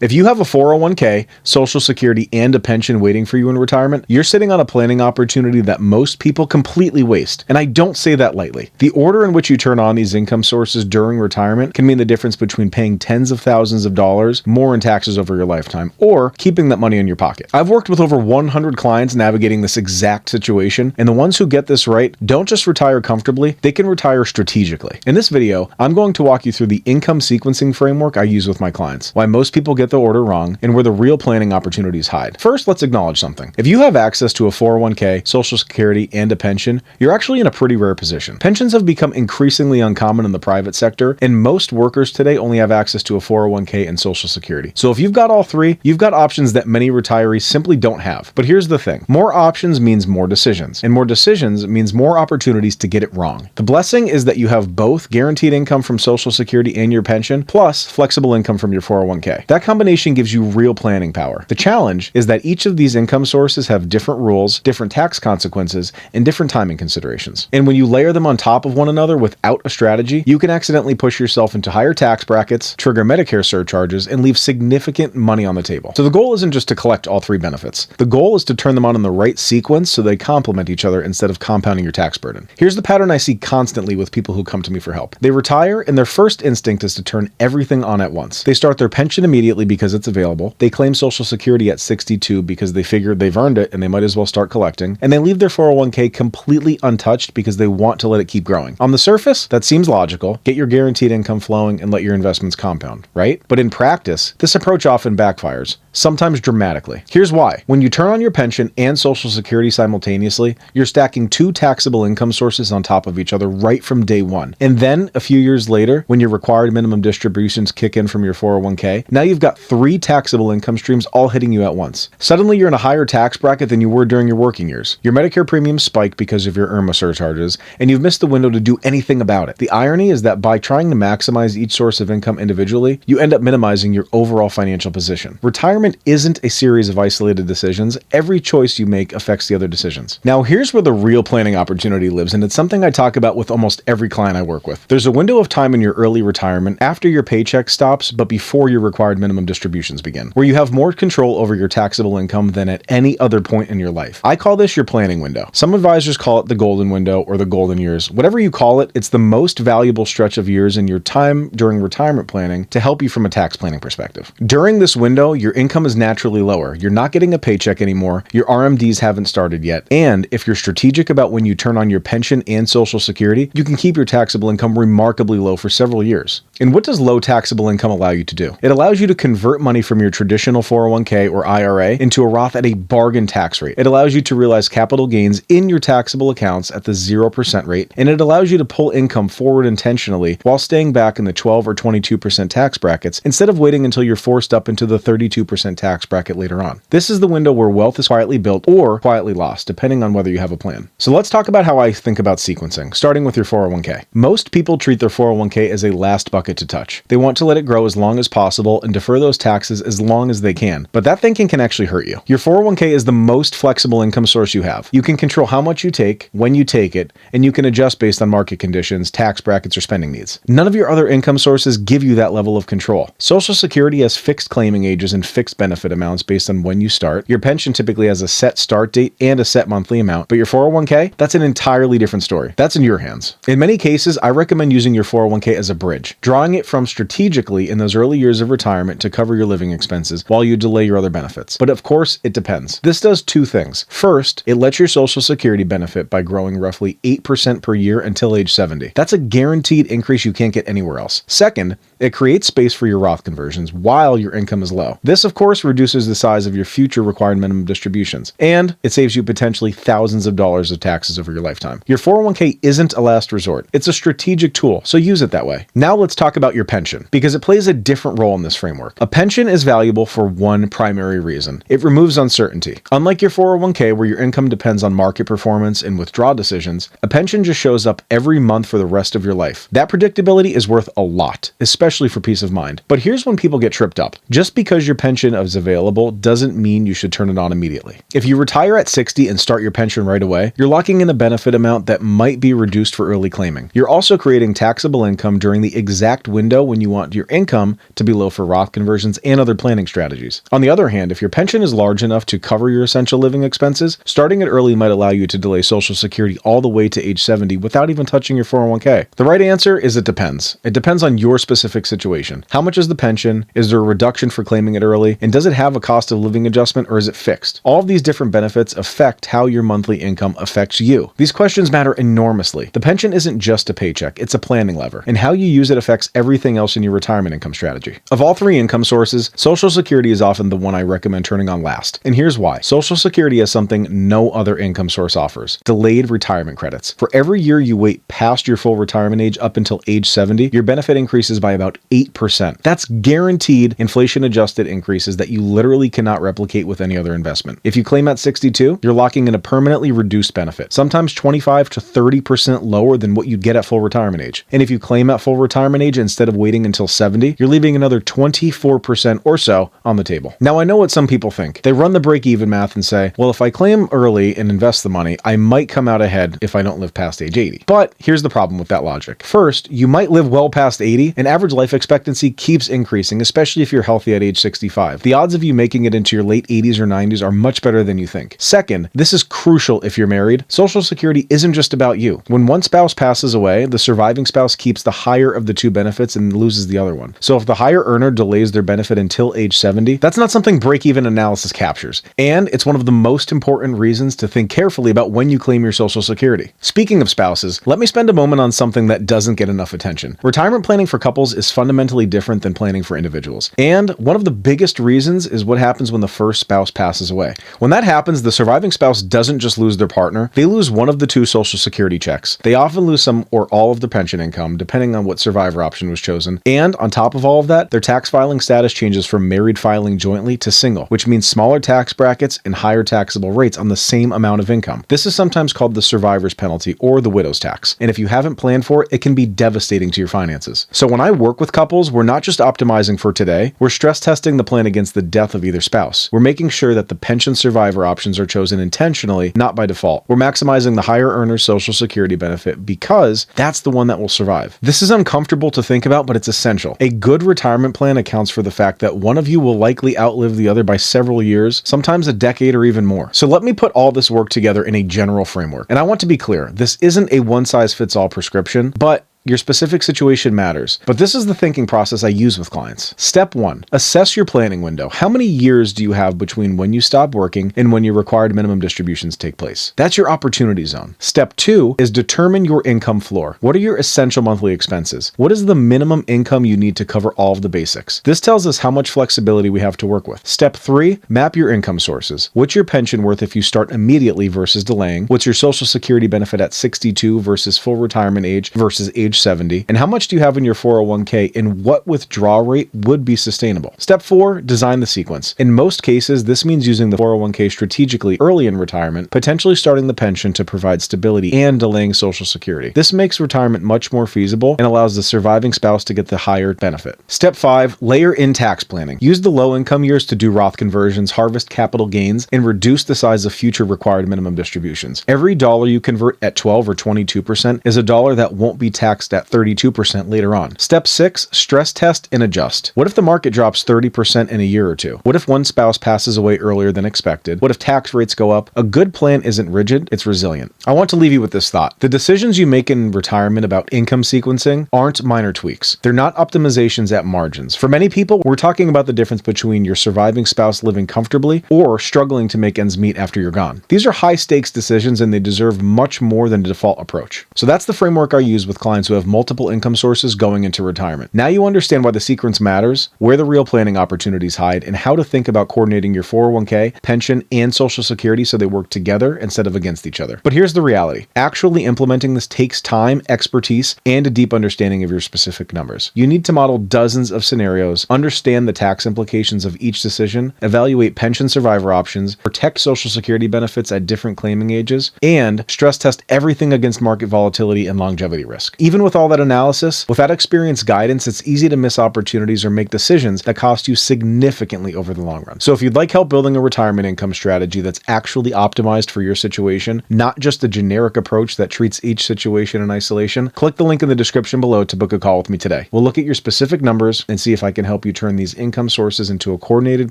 If you have a 401k, Social Security, and a pension waiting for you in retirement, you're sitting on a planning opportunity that most people completely waste. And I don't say that lightly. The order in which you turn on these income sources during retirement can mean the difference between paying tens of thousands of dollars more in taxes over your lifetime or keeping that money in your pocket. I've worked with over 100 clients navigating this exact situation, and the ones who get this right don't just retire comfortably, they can retire strategically. In this video, I'm going to walk you through the income sequencing framework I use with my clients, why most people get the order wrong, and where the real planning opportunities hide. First, let's acknowledge something. If you have access to a 401k, Social Security, and a pension, you're actually in a pretty rare position. Pensions have become increasingly uncommon in the private sector, and most workers today only have access to a 401k and Social Security. So if you've got all three, you've got options that many retirees simply don't have. But here's the thing. More options means more decisions, and more decisions means more opportunities to get it wrong. The blessing is that you have both guaranteed income from Social Security and your pension, plus flexible income from your 401k. That combination gives you real planning power. The challenge is that each of these income sources have different rules, different tax consequences, and different timing considerations. And when you layer them on top of one another without a strategy, you can accidentally push yourself into higher tax brackets, trigger Medicare surcharges, and leave significant money on the table. So the goal isn't just to collect all three benefits. The goal is to turn them on in the right sequence so they complement each other instead of compounding your tax burden. Here's the pattern I see constantly with people who come to me for help. They retire, and their first instinct is to turn everything on at once. They start their pension immediately because it's available. They claim Social Security at 62 because they figure they've earned it and they might as well start collecting. And they leave their 401k completely untouched because they want to let it keep growing. On the surface, that seems logical. Get your guaranteed income flowing and let your investments compound, right? But in practice, this approach often backfires, sometimes dramatically. Here's why. When you turn on your pension and Social Security simultaneously, you're stacking two taxable income sources on top of each other right from day one. And then a few years later, when your required minimum distributions kick in from your 401k, now you've got three taxable income streams all hitting you at once. Suddenly, you're in a higher tax bracket than you were during your working years. Your Medicare premiums spike because of your IRMA surcharges, and you've missed the window to do anything about it. The irony is that by trying to maximize each source of income individually, you end up minimizing your overall financial position. Retirement isn't a series of isolated decisions. Every choice you make affects the other decisions. Now, here's where the real planning opportunity lives, and it's something I talk about with almost every client I work with. There's a window of time in your early retirement after your paycheck stops, but before your required minimum distributions begin, where you have more control over your taxable income than at any other point in your life. I call this your planning window. Some advisors call it the golden window or the golden years. Whatever you call it, it's the most valuable stretch of years in your time during retirement planning to help you from a tax planning perspective. During this window, your income is naturally lower. You're not getting a paycheck anymore. Your RMDs haven't started yet. And if you're strategic about when you turn on your pension and Social Security, you can keep your taxable income remarkably low for several years. And what does low taxable income allow you to do? It allows you to convert money from your traditional 401k or IRA into a Roth at a bargain tax rate. It allows you to realize capital gains in your taxable accounts at the 0% rate, and it allows you to pull income forward intentionally while staying back in the 12 or 22% tax brackets instead of waiting until you're forced up into the 32% tax bracket later on. This is the window where wealth is quietly built or quietly lost, depending on whether you have a plan. So let's talk about how I think about sequencing, starting with your 401k. Most people treat their 401k as a last bucket to touch. They want to let it grow as long as possible and defer those taxes as long as they can. But that thinking can actually hurt you. Your 401k is the most flexible income source you have. You can control how much you take, when you take it, and you can adjust based on market conditions, tax brackets, or spending needs. None of your other income sources give you that level of control. Social Security has fixed claiming ages and fixed benefit amounts based on when you start. Your pension typically has a set start date and a set monthly amount, but your 401k, that's an entirely different story. That's in your hands. In many cases, I recommend using your 401k as a bridge, drawing it from strategically in those early years of retirement to cover your living expenses while you delay your other benefits. But of course, it depends. This does two things. First, it lets your Social Security benefit by growing roughly 8% per year until age 70. That's a guaranteed increase you can't get anywhere else. Second, it creates space for your Roth conversions while your income is low. This, of course, reduces the size of your future required minimum distributions, and it saves you potentially thousands of dollars of taxes over your lifetime. Your 401k isn't a last resort. It's a strategic tool, so use it that way. Now let's talk about your pension, because it plays a different role in this framework. A pension is valuable for one primary reason. It removes uncertainty. Unlike your 401k, where your income depends on market performance and withdrawal decisions, a pension just shows up every month for the rest of your life. That predictability is worth a lot, especially for peace of mind. But here's when people get tripped up. Just because your pension is available doesn't mean you should turn it on immediately. If you retire at 60 and start your pension right away, you're locking in a benefit amount that might be reduced for early claiming. You're also creating taxable income during the exact exact window when you want your income to be low for Roth conversions and other planning strategies. On the other hand, if your pension is large enough to cover your essential living expenses, starting it early might allow you to delay Social Security all the way to age 70 without even touching your 401k. The right answer is it depends. It depends on your specific situation. How much is the pension? Is there a reduction for claiming it early? And does it have a cost of living adjustment or is it fixed? All of these different benefits affect how your monthly income affects you. These questions matter enormously. The pension isn't just a paycheck, it's a planning lever, and how you use it affects everything else in your retirement income strategy. Of all three income sources, Social Security is often the one I recommend turning on last. And here's why. Social Security has something no other income source offers: delayed retirement credits. For every year you wait past your full retirement age up until age 70, your benefit increases by about 8%. That's guaranteed inflation-adjusted increases that you literally cannot replicate with any other investment. If you claim at 62, you're locking in a permanently reduced benefit, sometimes 25 to 30% lower than what you'd get at full retirement age. And if you claim at full retirement age instead of waiting until 70, you're leaving another 24% or so on the table. Now, I know what some people think. They run the break-even math and say, well, if I claim early and invest the money, I might come out ahead if I don't live past age 80. But here's the problem with that logic. First, you might live well past 80, and average life expectancy keeps increasing, especially if you're healthy at age 65. The odds of you making it into your late 80s or 90s are much better than you think. Second, this is crucial if you're married. Social Security isn't just about you. When one spouse passes away, the surviving spouse keeps the higher of the two benefits and loses the other one. So if the higher earner delays their benefit until age 70, that's not something break-even analysis captures. And it's one of the most important reasons to think carefully about when you claim your Social Security. Speaking of spouses, let me spend a moment on something that doesn't get enough attention. Retirement planning for couples is fundamentally different than planning for individuals. And one of the biggest reasons is what happens when the first spouse passes away. When that happens, the surviving spouse doesn't just lose their partner, they lose one of the two Social Security checks. They often lose some or all of the pension income, depending on what survivor option was chosen. And on top of all of that, their tax filing status changes from married filing jointly to single, which means smaller tax brackets and higher taxable rates on the same amount of income. This is sometimes called the survivor's penalty or the widow's tax. And if you haven't planned for it, it can be devastating to your finances. So when I work with couples, we're not just optimizing for today, we're stress testing the plan against the death of either spouse. We're making sure that the pension survivor options are chosen intentionally, not by default. We're maximizing the higher earner's Social Security benefit because that's the one that will survive. This is uncomfortable to think about, but it's essential. A good retirement plan accounts for the fact that one of you will likely outlive the other by several years, sometimes a decade or even more. So let me put all this work together in a general framework. And I want to be clear, this isn't a one-size-fits-all prescription, but your specific situation matters, but this is the thinking process I use with clients. Step 1, assess your planning window. How many years do you have between when you stop working and when your required minimum distributions take place? That's your opportunity zone. Step 2 is determine your income floor. What are your essential monthly expenses? What is the minimum income you need to cover all of the basics? This tells us how much flexibility we have to work with. Step 3, map your income sources. What's your pension worth if you start immediately versus delaying? What's your Social Security benefit at 62 versus full retirement age versus age 70, and how much do you have in your 401k and what withdrawal rate would be sustainable? Step 4, design the sequence. In most cases, this means using the 401k strategically early in retirement, potentially starting the pension to provide stability and delaying Social Security. This makes retirement much more feasible and allows the surviving spouse to get the higher benefit. Step 5, layer in tax planning. Use the low income years to do Roth conversions, harvest capital gains, and reduce the size of future required minimum distributions. Every dollar you convert at 12 or 22% is a dollar that won't be taxed at 32% later on. Step 6, stress test and adjust. What if the market drops 30% in a year or two? What if one spouse passes away earlier than expected? What if tax rates go up? A good plan isn't rigid, it's resilient. I want to leave you with this thought. The decisions you make in retirement about income sequencing aren't minor tweaks. They're not optimizations at margins. For many people, we're talking about the difference between your surviving spouse living comfortably or struggling to make ends meet after you're gone. These are high stakes decisions and they deserve much more than a default approach. So that's the framework I use with clients who have multiple income sources going into retirement. Now you understand why the sequence matters, where the real planning opportunities hide, and how to think about coordinating your 401k, pension, and Social Security so they work together instead of against each other. But here's the reality. Actually implementing this takes time, expertise, and a deep understanding of your specific numbers. You need to model dozens of scenarios, understand the tax implications of each decision, evaluate pension survivor options, protect Social Security benefits at different claiming ages, and stress test everything against market volatility and longevity risk. Even even with all that analysis, without experienced guidance, it's easy to miss opportunities or make decisions that cost you significantly over the long run. So if you'd like help building a retirement income strategy that's actually optimized for your situation, not just a generic approach that treats each situation in isolation, click the link in the description below to book a call with me today. We'll look at your specific numbers and see if I can help you turn these income sources into a coordinated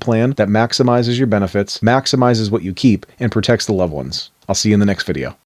plan that maximizes your benefits, maximizes what you keep, and protects the loved ones. I'll see you in the next video.